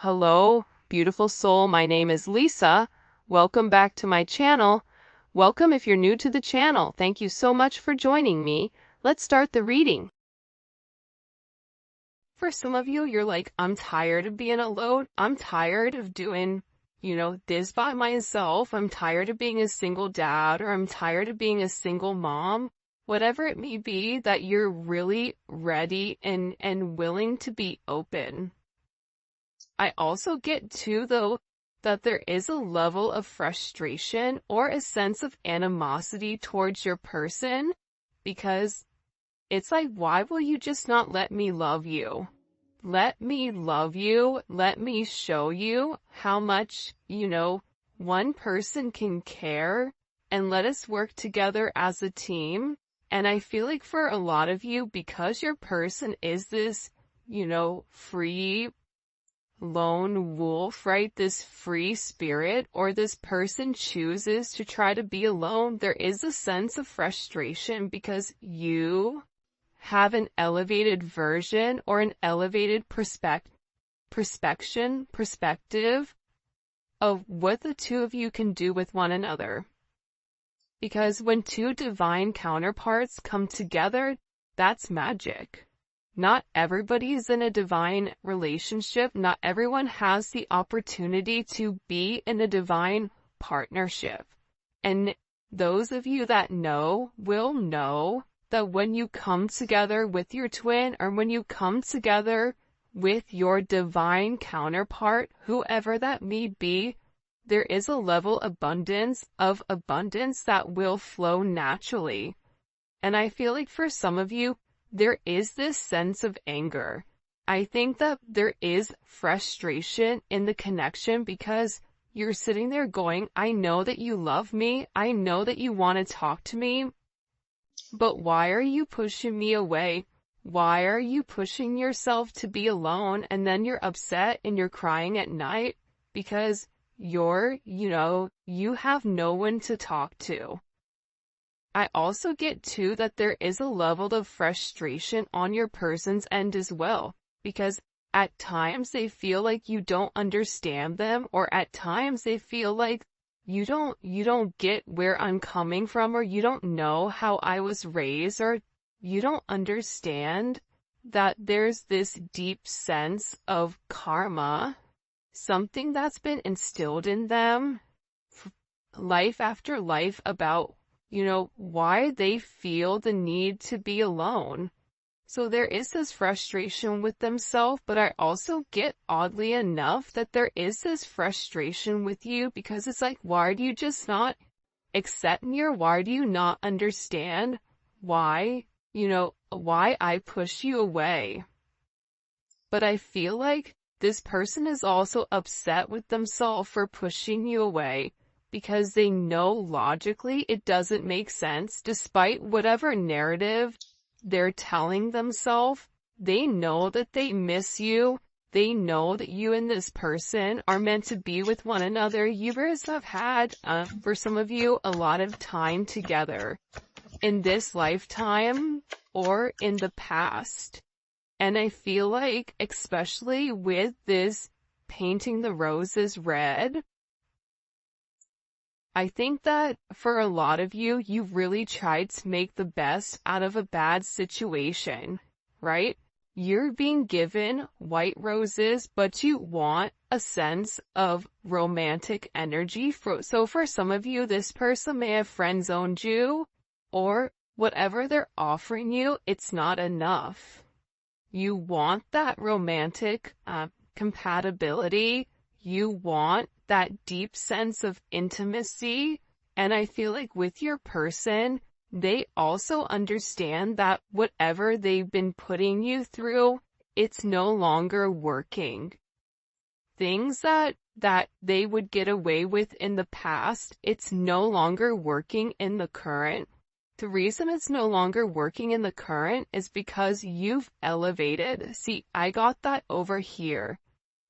Hello, beautiful soul. My name is Lisa. Welcome back to my channel. Welcome if you're new to the channel. Thank you so much for joining me. Let's start the reading. For some of you, you're like, I'm tired of being alone. I'm tired of doing, this by myself. I'm tired of being a single dad, or I'm tired of being a single mom. Whatever it may be, that you're really ready and willing to be open. I also get too, though, that there is a level of frustration or a sense of animosity towards your person, because it's like, why will you just not let me love you? Let me love you. Let me show you how much, one person can care, and let us work together as a team. And I feel like for a lot of you, because your person is this, free lone wolf, right? This free spirit, or this person chooses to try to be alone, there is a sense of frustration because you have an elevated version or an elevated perspective of what the two of you can do with one another. Because when two divine counterparts come together, that's magic. Not everybody is in a divine relationship. Not everyone has the opportunity to be in a divine partnership. And those of you that know will know that when you come together with your twin, or when you come together with your divine counterpart, whoever that may be, there is a level of abundance that will flow naturally. And I feel like for some of you, there is this sense of anger. I think that there is frustration in the connection because you're sitting there going, I know that you love me. I know that you want to talk to me. But why are you pushing me away? Why are you pushing yourself to be alone? And then you're upset and you're crying at night because you have no one to talk to. I also get too that there is a level of frustration on your person's end as well, because at times they feel like you don't understand them, or at times they feel like you don't get where I'm coming from, or you don't know how I was raised, or you don't understand that there's this deep sense of karma, something that's been instilled in them life after life about why they feel the need to be alone. So there is this frustration with themselves, but I also get, oddly enough, that there is this frustration with you because it's like, why do you just not accept me, or why do you not understand why I push you away? But I feel like this person is also upset with themselves for pushing you away, because they know logically it doesn't make sense. Despite whatever narrative they're telling themselves, they know that they miss you. They know that you and this person are meant to be with one another. You guys have had, for some of you, a lot of time together in this lifetime or in the past. And I feel like, especially with this painting the roses red, I think that for a lot of you, you really tried to make the best out of a bad situation, right? You're being given white roses, but you want a sense of romantic energy. So for some of you, this person may have friend-zoned you, or whatever they're offering you, it's not enough. You want that romantic compatibility. You want that deep sense of intimacy. And I feel like with your person, they also understand that whatever they've been putting you through, it's no longer working. Things that they would get away with in the past, it's no longer working in the current. The reason it's no longer working in the current is because you've elevated. See, I got that over here.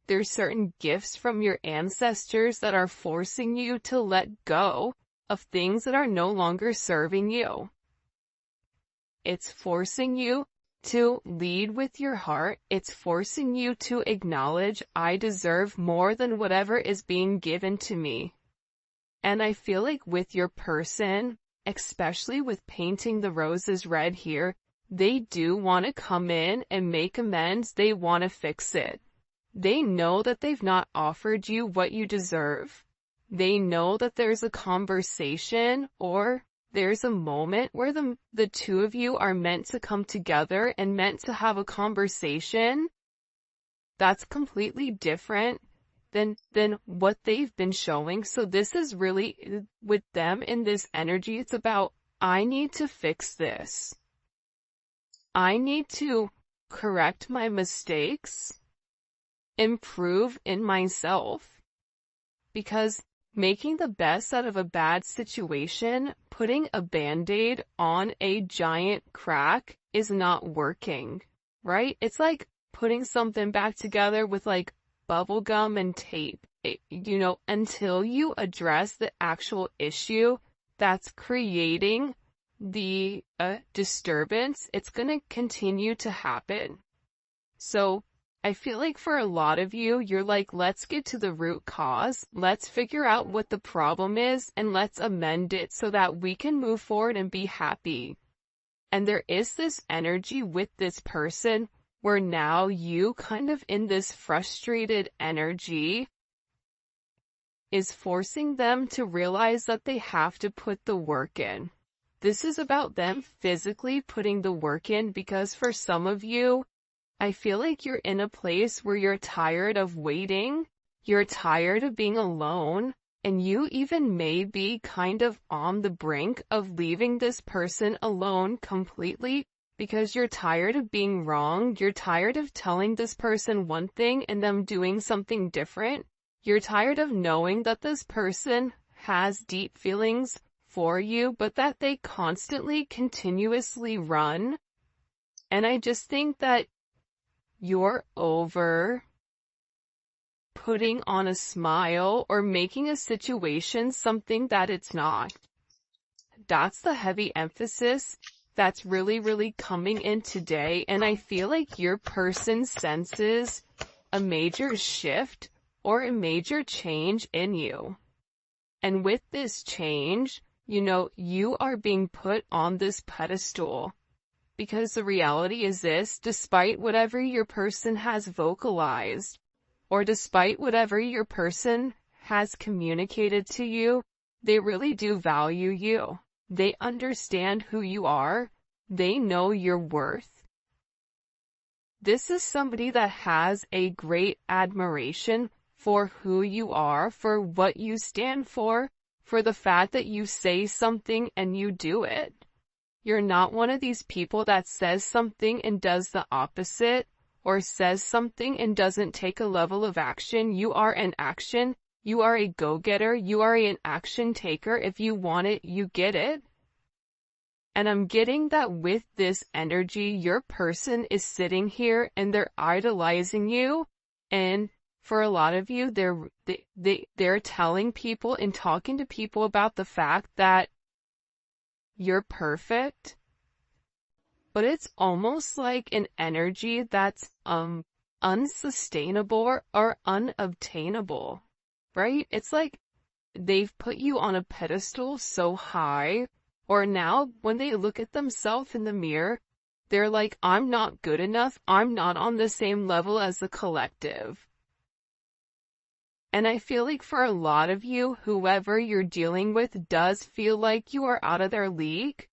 There's certain gifts from your ancestors that are forcing you to let go of things that are no longer serving you. It's forcing you to lead with your heart. It's forcing you to acknowledge, I deserve more than whatever is being given to me. And I feel like with your person, especially with painting the roses red here, they do want to come in and make amends. They want to fix it. They know that they've not offered you what you deserve. They know that there's a conversation or there's a moment where the two of you are meant to come together and meant to have a conversation that's completely different than what they've been showing. So this is really, with them in this energy, it's about, I need to fix this. I need to correct my mistakes, improve in myself, because making the best out of a bad situation, putting a band-aid on a giant crack is not working, right? It's like putting something back together with like bubble gum and tape. Until you address the actual issue that's creating the disturbance, it's going to continue to happen. So I feel like for a lot of you, you're like, let's get to the root cause. Let's figure out what the problem is and let's amend it so that we can move forward and be happy. And there is this energy with this person where now you kind of in this frustrated energy is forcing them to realize that they have to put the work in. This is about them physically putting the work in, because for some of you, I feel like you're in a place where you're tired of waiting, you're tired of being alone, and you even may be kind of on the brink of leaving this person alone completely because you're tired of being wrong, you're tired of telling this person one thing and them doing something different, you're tired of knowing that this person has deep feelings for you, but that they constantly, continuously run. And I just think that you're over putting on a smile or making a situation something that it's not. That's the heavy emphasis that's really, really coming in today. And I feel like your person senses a major shift or a major change in you. And with this change, you are being put on this pedestal. Because the reality is this, despite whatever your person has vocalized, or despite whatever your person has communicated to you, they really do value you. They understand who you are. They know your worth. This is somebody that has a great admiration for who you are, for what you stand for the fact that you say something and you do it. You're not one of these people that says something and does the opposite, or says something and doesn't take a level of action. You are an action. You are a go-getter. You are an action taker. If you want it, you get it. And I'm getting that with this energy, your person is sitting here and they're idolizing you. And for a lot of you, they're telling people and talking to people about the fact that you're perfect, but it's almost like an energy that's unsustainable or unobtainable, right? It's like they've put you on a pedestal so high, or now when they look at themselves in the mirror, they're like, I'm not good enough, I'm not on the same level as the collective. And I feel like for a lot of you, whoever you're dealing with does feel like you are out of their league.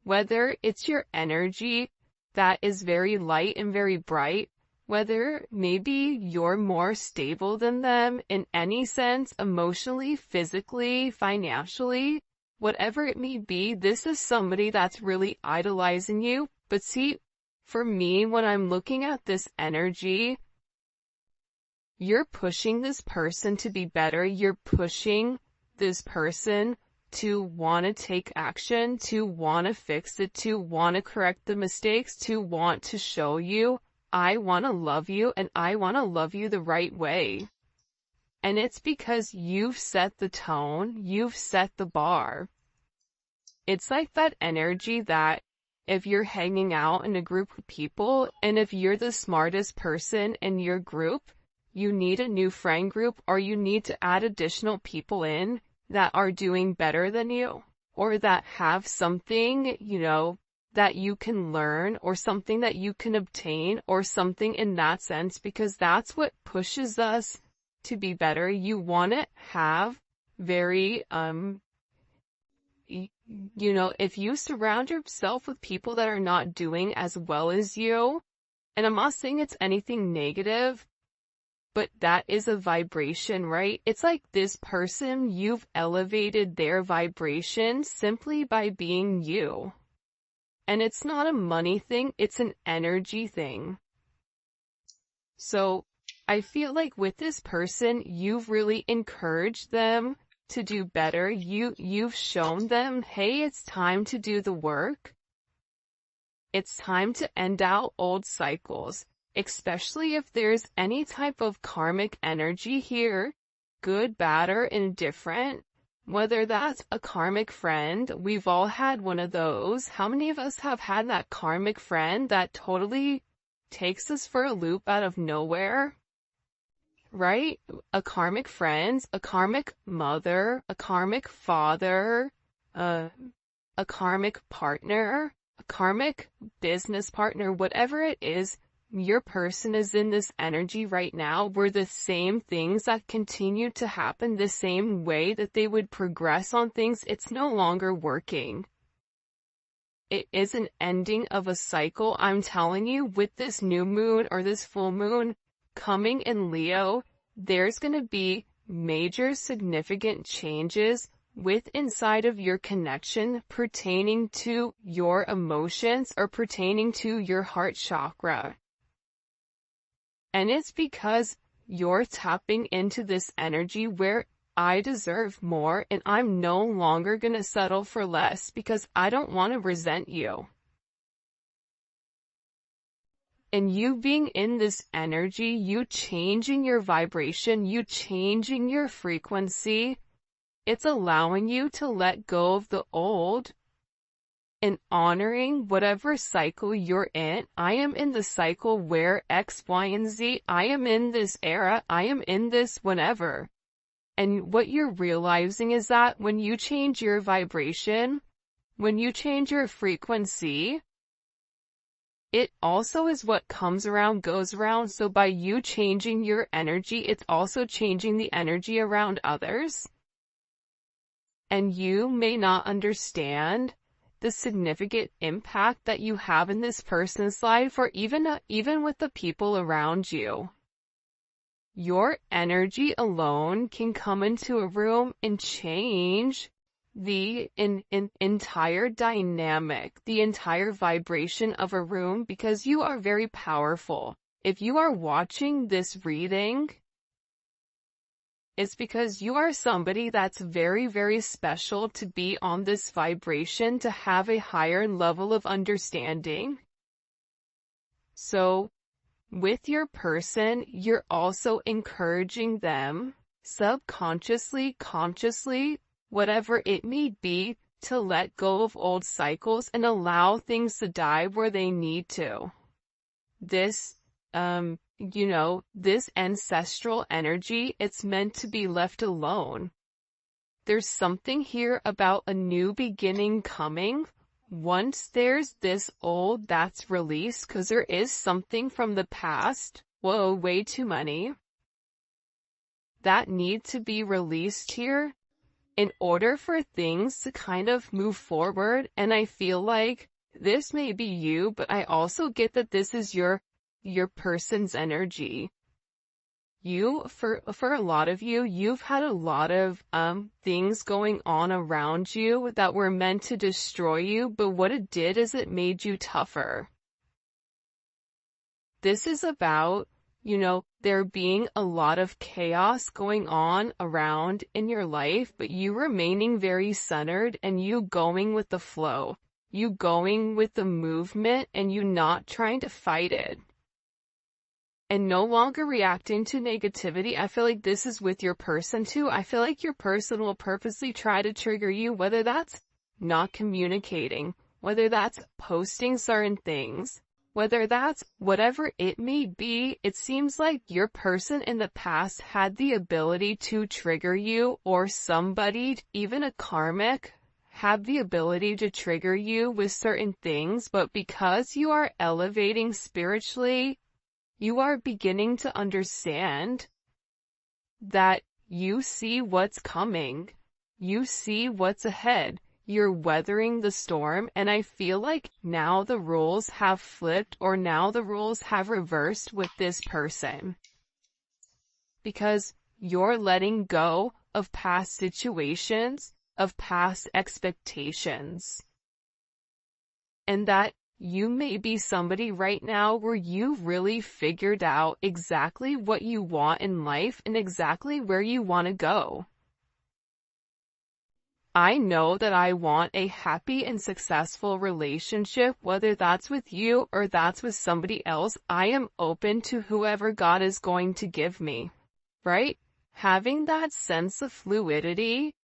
Whether it's your energy that is very light and very bright, whether maybe you're more stable than them in any sense, emotionally, physically, financially, whatever it may be, this is somebody that's really idolizing you. But see, for me, when I'm looking at this energy, you're pushing this person to be better. You're pushing this person to want to take action, to want to fix it, to want to correct the mistakes, to want to show you, I want to love you and I want to love you the right way. And it's because you've set the tone, you've set the bar. It's like that energy that if you're hanging out in a group of people, and if you're the smartest person in your group, you need a new friend group, or you need to add additional people in that are doing better than you, or that have something, that you can learn, or something that you can obtain, or something in that sense, because that's what pushes us to be better. You want to have very, if you surround yourself with people that are not doing as well as you, and I'm not saying it's anything negative, but that is a vibration, right? It's like this person, you've elevated their vibration simply by being you. And it's not a money thing, it's an energy thing. So I feel like with this person, you've really encouraged them to do better. You've shown them, hey, it's time to do the work. It's time to end out old cycles, especially if there's any type of karmic energy here, good, bad, or indifferent. Whether that's a karmic friend, we've all had one of those. How many of us have had that karmic friend that totally takes us for a loop out of nowhere? Right? A karmic friend, a karmic mother, a karmic father, a karmic partner, a karmic business partner, whatever it is, your person is in this energy right now where the same things that continue to happen, the same way that they would progress on things, it's no longer working. It is an ending of a cycle. I'm telling you, with this new moon or this full moon coming in Leo, there's going to be major significant changes with inside of your connection pertaining to your emotions or pertaining to your heart chakra. And it's because you're tapping into this energy where I deserve more and I'm no longer going to settle for less because I don't want to resent you. And you being in this energy, you changing your vibration, you changing your frequency, it's allowing you to let go of the old and honoring whatever cycle you're in. I am in the cycle where X, Y, and Z. I am in this era. I am in this whenever. And what you're realizing is that when you change your vibration, when you change your frequency, it also is what comes around goes around. So by you changing your energy, it's also changing the energy around others. And you may not understand the significant impact that you have in this person's life, or even with the people around you. Your energy alone can come into a room and change the entire dynamic, the entire vibration of a room, because you are very powerful. If you are watching this reading, it's because you are somebody that's very, very special to be on this vibration, to have a higher level of understanding. So, with your person, you're also encouraging them, subconsciously, consciously, whatever it may be, to let go of old cycles and allow things to die where they need to. This, this ancestral energy, it's meant to be left alone. There's something here about a new beginning coming. Once there's this old that's released, because there is something from the past, whoa, way too many, that need to be released here in order for things to kind of move forward. And I feel like this may be you, but I also get that this is your person's energy. For a lot of you, you've had a lot of things going on around you that were meant to destroy you, but what it did is it made you tougher. This is about, there being a lot of chaos going on around in your life, but you remaining very centered and you going with the flow, you going with the movement, and you not trying to fight it. And no longer reacting to negativity. I feel like this is with your person too. I feel like your person will purposely try to trigger you, whether that's not communicating, whether that's posting certain things, whether that's whatever it may be. It seems like your person in the past had the ability to trigger you, or somebody, even a karmic, have the ability to trigger you with certain things, but because you are elevating spiritually, you are beginning to understand that you see what's coming. You see what's ahead. You're weathering the storm, and I feel like now the roles have flipped, or now the roles have reversed with this person. Because you're letting go of past situations, of past expectations. And that you may be somebody right now where you really figured out exactly what you want in life and exactly where you want to go. I know that I want a happy and successful relationship, whether that's with you or that's with somebody else. I am open to whoever God is going to give me, right? Having that sense of fluidity,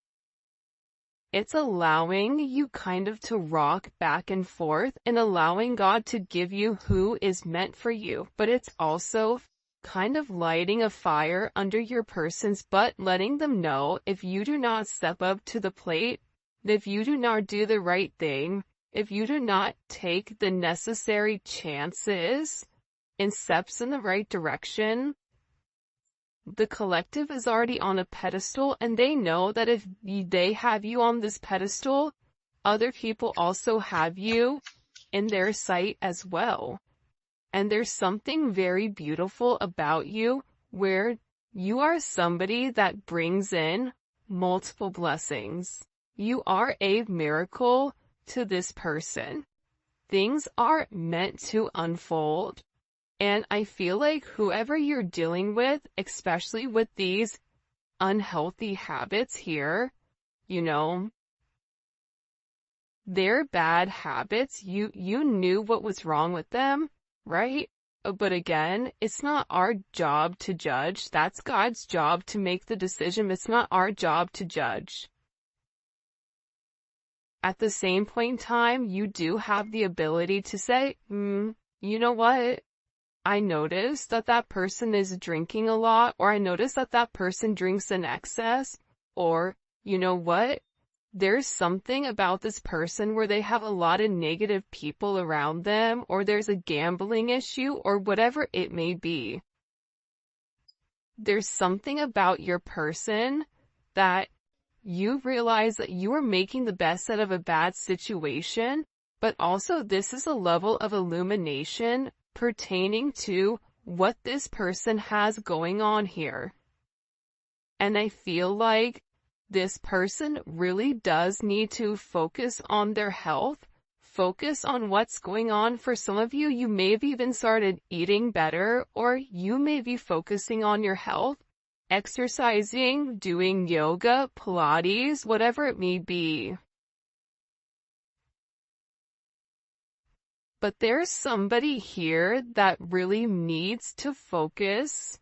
it's allowing you kind of to rock back and forth and allowing God to give you who is meant for you. But it's also kind of lighting a fire under your person's butt, letting them know if you do not step up to the plate, if you do not do the right thing, if you do not take the necessary chances and steps in the right direction, the collective is already on a pedestal, and they know that if they have you on this pedestal, other people also have you in their sight as well. And there's something very beautiful about you, where you are somebody that brings in multiple blessings. You are a miracle to this person. Things are meant to unfold. And I feel like whoever you're dealing with, especially with these unhealthy habits here, you know, they're bad habits. You knew what was wrong with them, right? But again, it's not our job to judge. That's God's job to make the decision. It's not our job to judge. At the same point in time, you do have the ability to say, you know what? I noticed that that person is drinking a lot, or I noticed that that person drinks in excess, or, you know what? There's something about this person where they have a lot of negative people around them, or there's a gambling issue, or whatever it may be. There's something about your person that you realize that you are making the best out of a bad situation, but also this is a level of illumination pertaining to what this person has going on here. And I feel like this person really does need to focus on their health, focus on what's going on. For some of you, you may have even started eating better, or you may be focusing on your health, exercising, doing yoga, Pilates, whatever it may be. But there's somebody here that really needs to focus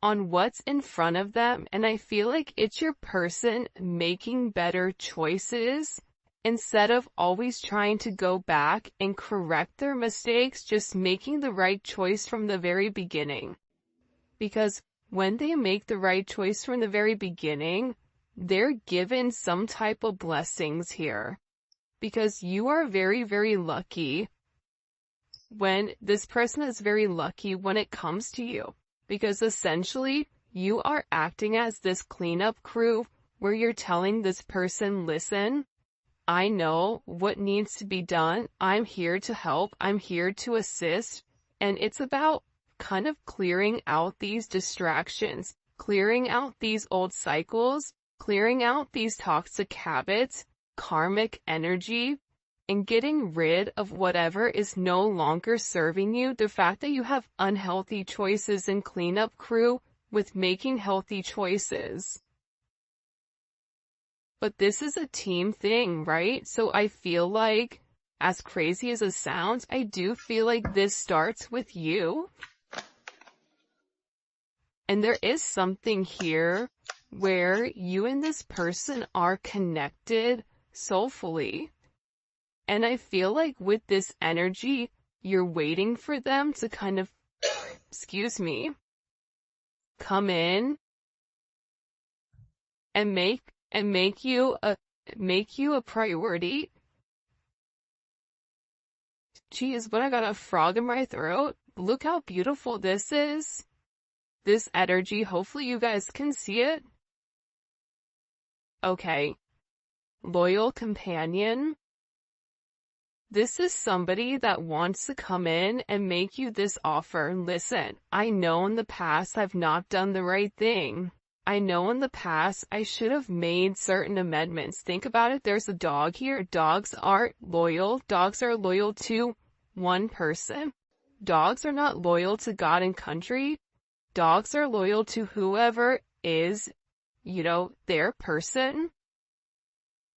on what's in front of them, and I feel like it's your person making better choices instead of always trying to go back and correct their mistakes, just making the right choice from the very beginning. Because when they make the right choice from the very beginning, they're given some type of blessings here. Because you are very, very lucky when this person is very lucky when it comes to you. Because essentially, you are acting as this cleanup crew where you're telling this person, listen, I know what needs to be done. I'm here to help. I'm here to assist. And it's about kind of clearing out these distractions, clearing out these old cycles, clearing out these toxic habits, karmic energy, and getting rid of whatever is no longer serving you. The fact that you have unhealthy choices and cleanup crew with making healthy choices. But this is a team thing, right? So I feel like, as crazy as it sounds, I do feel like this starts with you. And there is something here where you and this person are connected soulfully. And I feel like with this energy, you're waiting for them to kind of, come in and make you a priority. Geez, but I got a frog in my throat. Look how beautiful this is. This energy, hopefully you guys can see it. Okay. Loyal companion. This is somebody that wants to come in and make you this offer. Listen, I know in the past I've not done the right thing. I know in the past I should have made certain amendments. Think about it. There's a dog here. Dogs aren't loyal. Dogs are loyal to one person. Dogs are not loyal to God and country. Dogs are loyal to whoever is, their person.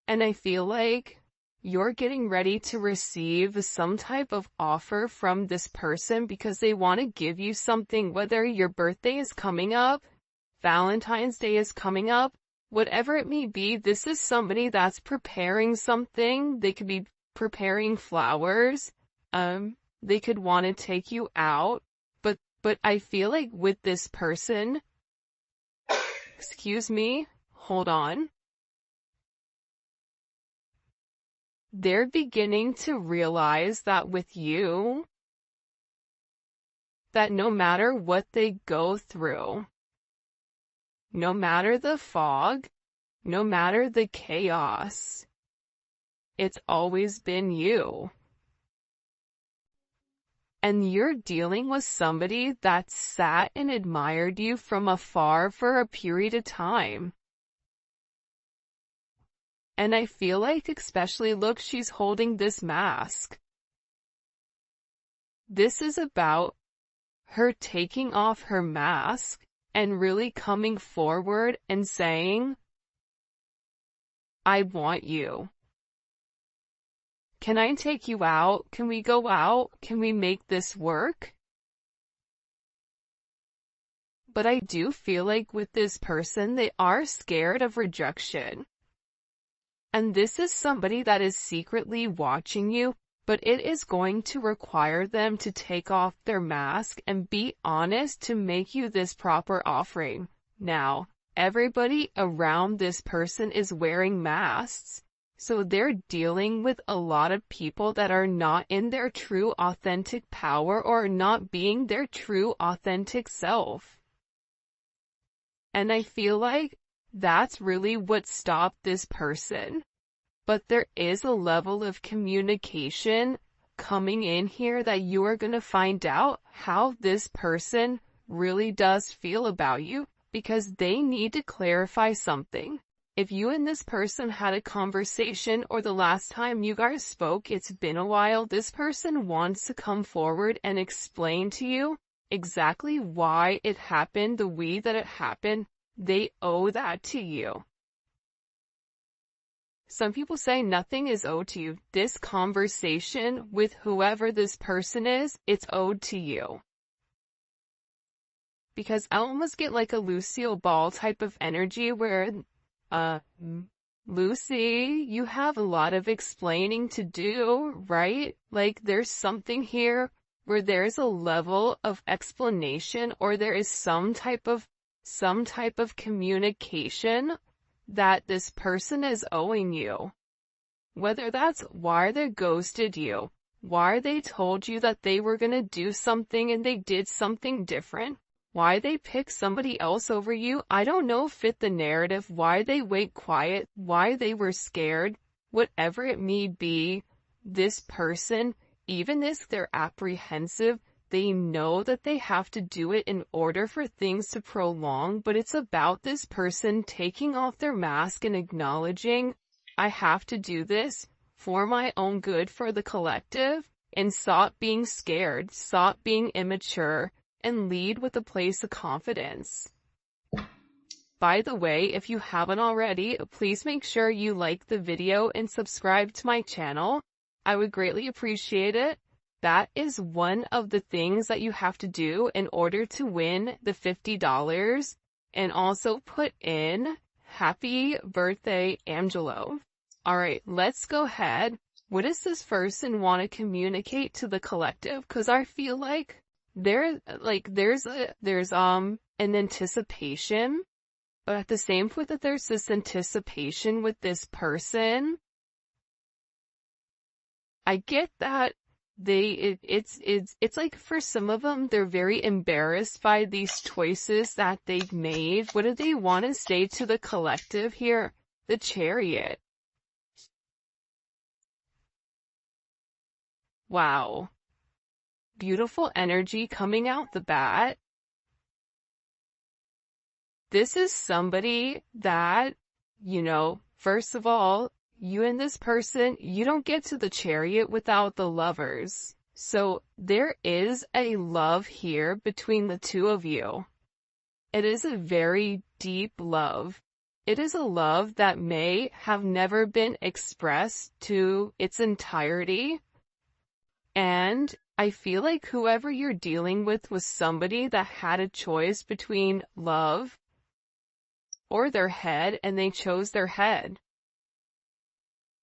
And I feel like you're getting ready to receive some type of offer from this person because they want to give you something, whether your birthday is coming up, Valentine's Day is coming up, whatever it may be. This is somebody that's preparing something. They could be preparing flowers. They could want to take you out. But I feel like with this person, hold on. They're beginning to realize that with you, that no matter what they go through, no matter the fog, no matter the chaos, it's always been you. And you're dealing with somebody that sat and admired you from afar for a period of time. And I feel like, especially, look, she's holding this mask. This is about her taking off her mask and really coming forward and saying, I want you. Can I take you out? Can we go out? Can we make this work? But I do feel like with this person, they are scared of rejection. And this is somebody that is secretly watching you, but it is going to require them to take off their mask and be honest to make you this proper offering. Now, everybody around this person is wearing masks. So they're dealing with a lot of people that are not in their true authentic power or not being their true authentic self. And I feel like that's really what stopped this person. But there is a level of communication coming in here that you are going to find out how this person really does feel about you, because they need to clarify something. If you and this person had a conversation or the last time you guys spoke, it's been a while, this person wants to come forward and explain to you exactly why it happened the way that it happened. They owe that to you. Some people say nothing is owed to you. This conversation with whoever this person is, it's owed to you. Because I almost get like a Lucille Ball type of energy where Lucy, you have a lot of explaining to do, right? Like there's something here where there's a level of explanation, or there is some type of communication that this person is owing you. Whether that's why they ghosted you, why they told you that they were gonna do something and they did something different, why they picked somebody else over you, I don't know, fit the narrative, why they went quiet, why they were scared, whatever it may be, this person, even if they're apprehensive, they know that they have to do it in order for things to prolong, but it's about this person taking off their mask and acknowledging, I have to do this for my own good, for the collective, and stop being scared, stop being immature, and lead with a place of confidence. By the way, if you haven't already, please make sure you like the video and subscribe to my channel. I would greatly appreciate it. That is one of the things that you have to do in order to win the $50, and also put in happy birthday, Angelo. All right, let's go ahead. What does this person want to communicate to the collective? Because I feel like there's an anticipation, but at the same point that there's this anticipation with this person, I get that it's like for some of them, they're very embarrassed by these choices that they've made. What do they want to say to the collective here? The Chariot. Wow. Beautiful energy coming out the bat. This is somebody that, first of all, you and this person, you don't get to the Chariot without the Lovers. So there is a love here between the two of you. It is a very deep love. It is a love that may have never been expressed to its entirety. And I feel like whoever you're dealing with was somebody that had a choice between love or their head, and they chose their head.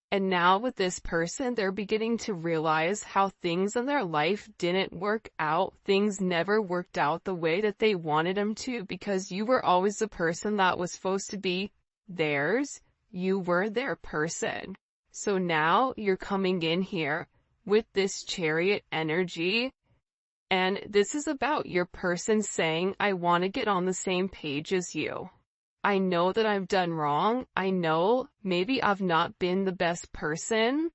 And now with this person, they're beginning to realize how things in their life didn't work out. Things never worked out the way that they wanted them to, because you were always the person that was supposed to be theirs. You were their person. So now you're coming in here with this Chariot energy, and this is about your person saying, I want to get on the same page as you. I know that I've done wrong. I know maybe I've not been the best person,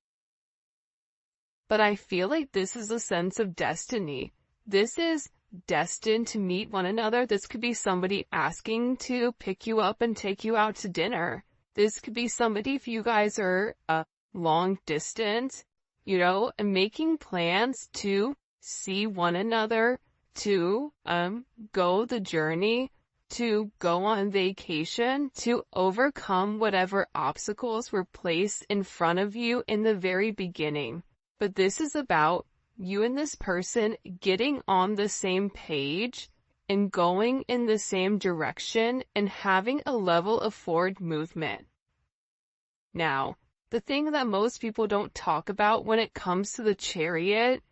but I feel like this is a sense of destiny. This is destined to meet one another. This could be somebody asking to pick you up and take you out to dinner. This could be somebody, if you guys are long distance, and making plans to see one another, to go the journey, to go on vacation, to overcome whatever obstacles were placed in front of you in the very beginning. But this is about you and this person getting on the same page and going in the same direction and having a level of forward movement. Now, the thing that most people don't talk about when it comes to the Chariot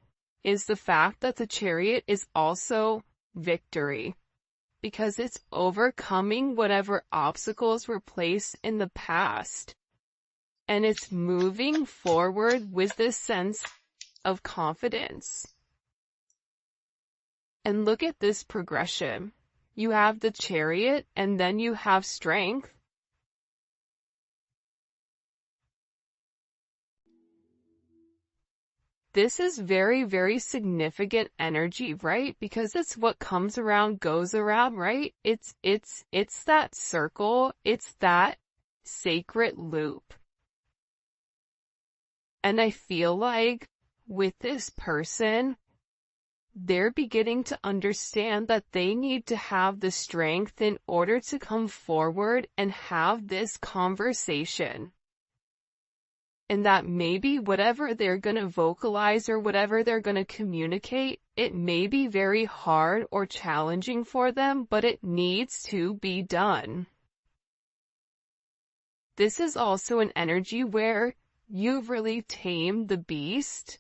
is the fact that the Chariot is also victory, because it's overcoming whatever obstacles were placed in the past. And it's moving forward with this sense of confidence. And look at this progression. You have the Chariot, and then you have strength. This is very, very significant energy, right? Because it's what comes around goes around, right? It's that circle. It's that sacred loop. And I feel like with this person, they're beginning to understand that they need to have the strength in order to come forward and have this conversation. And that maybe whatever they're going to vocalize or whatever they're going to communicate, it may be very hard or challenging for them, but it needs to be done. This is also an energy where you've really tamed the beast,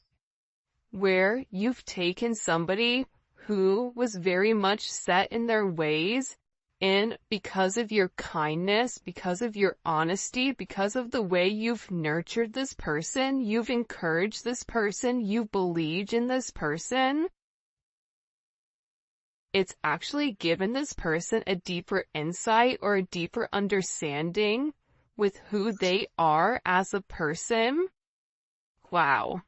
where you've taken somebody who was very much set in their ways, and because of your kindness, because of your honesty, because of the way you've nurtured this person, you've encouraged this person, you believed in this person, it's actually given this person a deeper insight or a deeper understanding with who they are as a person. Wow.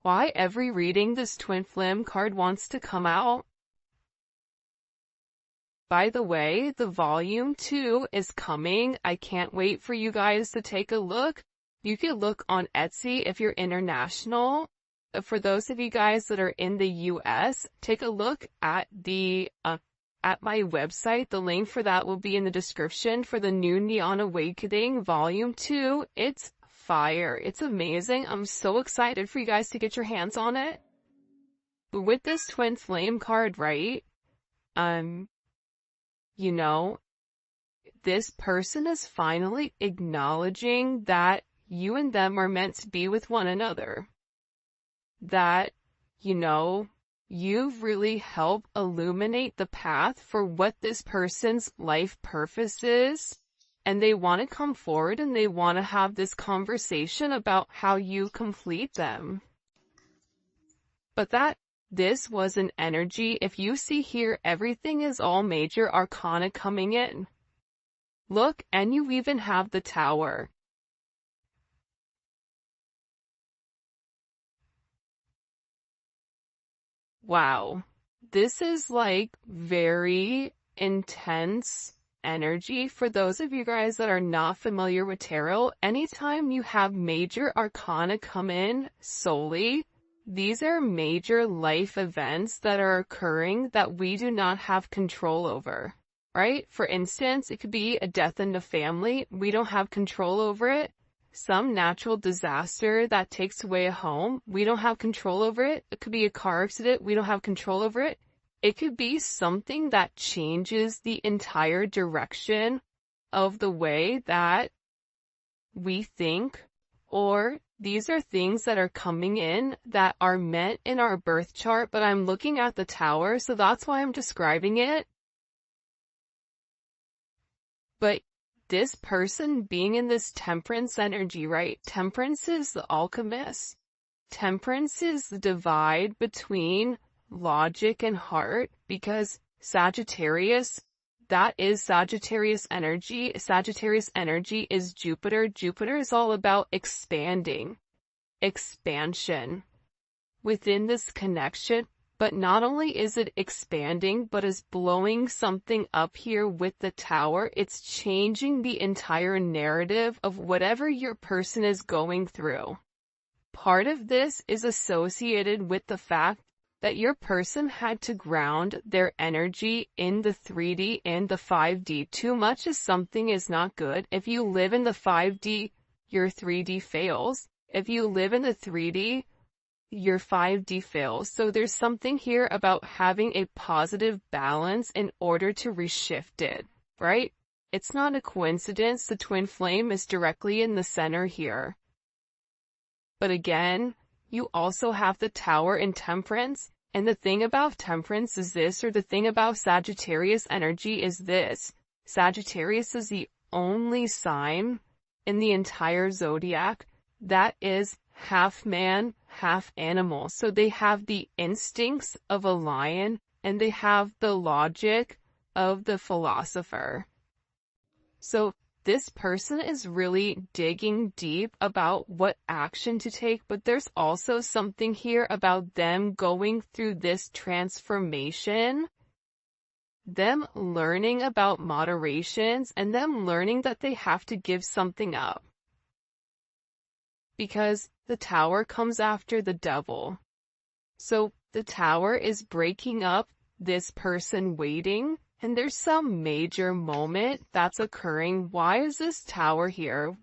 Why every reading this twin flame card wants to come out? By the way, the volume 2 is coming. I can't wait for you guys to take a look. You can look on Etsy if you're international. For those of you guys that are in the US, take a look at at my website. The link for that will be in the description for the new Neon Awakening Volume 2. It's fire. It's amazing. I'm so excited for you guys to get your hands on it. But with this twin flame card, right? this person is finally acknowledging that you and them are meant to be with one another. That, you've really helped illuminate the path for what this person's life purpose is. And they want to come forward and they want to have this conversation about how you complete them. But this was an energy. If you see here, everything is all major arcana coming in. Look, and you even have the Tower. Wow. This is like very intense energy. For those of you guys that are not familiar with tarot, anytime you have major arcana come in solely, these are major life events that are occurring that we do not have control over, right? For instance, it could be a death in the family. We don't have control over it. Some natural disaster that takes away a home. We don't have control over it. It could be a car accident. We don't have control over it. It could be something that changes the entire direction of the way that we think, or these are things that are coming in that are meant in our birth chart, but I'm looking at the Tower, so that's why I'm describing it. But this person being in this Temperance energy, right? Temperance is the alchemist. Temperance is the divide between logic and heart, because Sagittarius, that is Sagittarius energy. Sagittarius energy is Jupiter. Jupiter is all about expanding, expansion within this connection. But not only is it expanding, but is blowing something up here with the Tower. It's changing the entire narrative of whatever your person is going through. Part of this is associated with the fact that your person had to ground their energy in the 3D and the 5D. Too much of something is not good. If you live in the 5D, your 3D fails. If you live in the 3D, your 5D fails. So there's something here about having a positive balance in order to reshift it, right? It's not a coincidence the twin flame is directly in the center here. But again, you also have the Tower in Temperance, and the thing about Temperance is this, or the thing about Sagittarius energy is this. Sagittarius is the only sign in the entire zodiac that is half man, half animal. So they have the instincts of a lion, and they have the logic of the philosopher. So this person is really digging deep about what action to take, but there's also something here about them going through this transformation, them learning about moderations, and them learning that they have to give something up. Because the Tower comes after the Devil. So the Tower is breaking up this person waiting, and there's some major moment that's occurring. Why is this Tower here?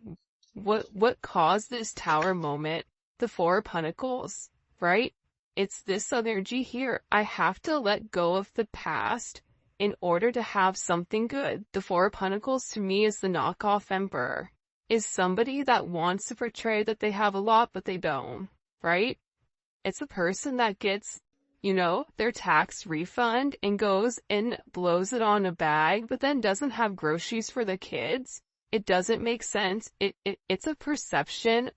What caused this Tower moment? The Four of Pentacles, right? It's this energy here. I have to let go of the past in order to have something good. The Four of Pentacles to me is the knockoff Emperor. Is somebody that wants to portray that they have a lot, but they don't, right? It's a person that gets, their tax refund and goes and blows it on a bag, but then doesn't have groceries for the kids. It doesn't make sense. It's a perception